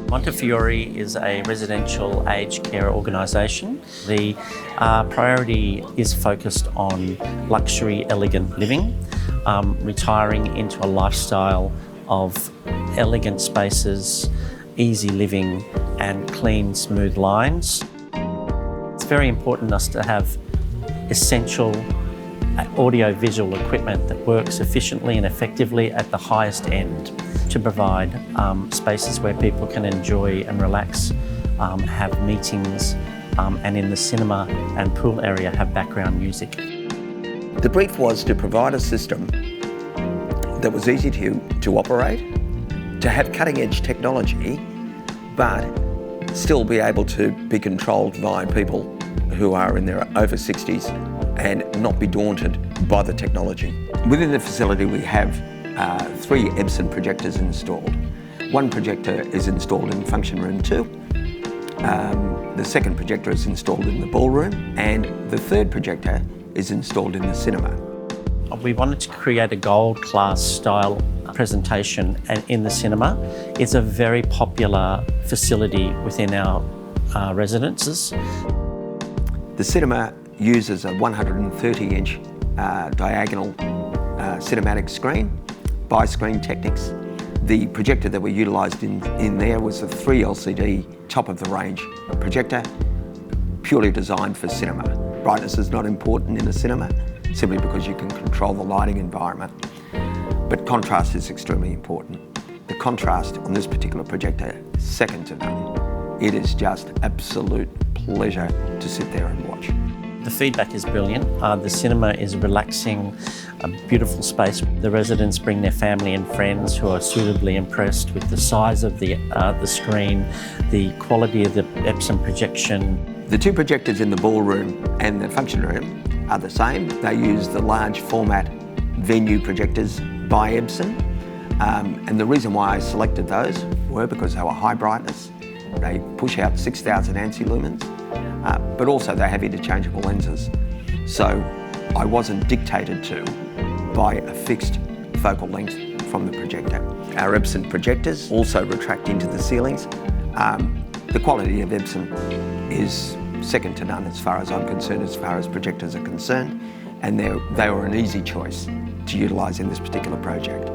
Montefiore is a residential aged care organisation. The priority is focused on luxury, elegant living, retiring into a lifestyle of elegant spaces, easy living and clean, smooth lines. It's very important to us to have essential audio-visual equipment that works efficiently and effectively at the highest end to provide spaces where people can enjoy and relax, have meetings, and in the cinema and pool area have background music. The brief was to provide a system that was easy to operate, to have cutting-edge technology, but still be able to be controlled by people who are in their over 60s and not be daunted by the technology. Within the facility we have 3 Epson projectors installed. One projector is installed in function room 2, the second projector is installed in the ballroom, and the third projector is installed in the cinema. We wanted to create a gold class style presentation, and in the cinema it's a very popular facility within our residences. The cinema uses a 130-inch diagonal cinematic screen by Screen Technics. The projector that we utilised in there was a 3 LCD top-of-the-range projector, purely designed for cinema. Brightness is not important in a cinema, simply because you can control the lighting environment. But contrast is extremely important. The contrast on this particular projector is second to none. It is just absolute pleasure to sit there and watch. The feedback is brilliant. The cinema is relaxing, a beautiful space. The residents bring their family and friends who are suitably impressed with the size of the screen, the quality of the Epson projection. The 2 projectors in the ballroom and the function room are the same. They use the large format venue projectors by Epson. And the reason why I selected those were because they were high brightness. They push out 6,000 ANSI lumens, but also they have interchangeable lenses. So I wasn't dictated to by a fixed focal length from the projector. Our Epson projectors also retract into the ceilings. The quality of Epson is second to none as far as I'm concerned, as far as projectors are concerned, and they were an easy choice to utilise in this particular project.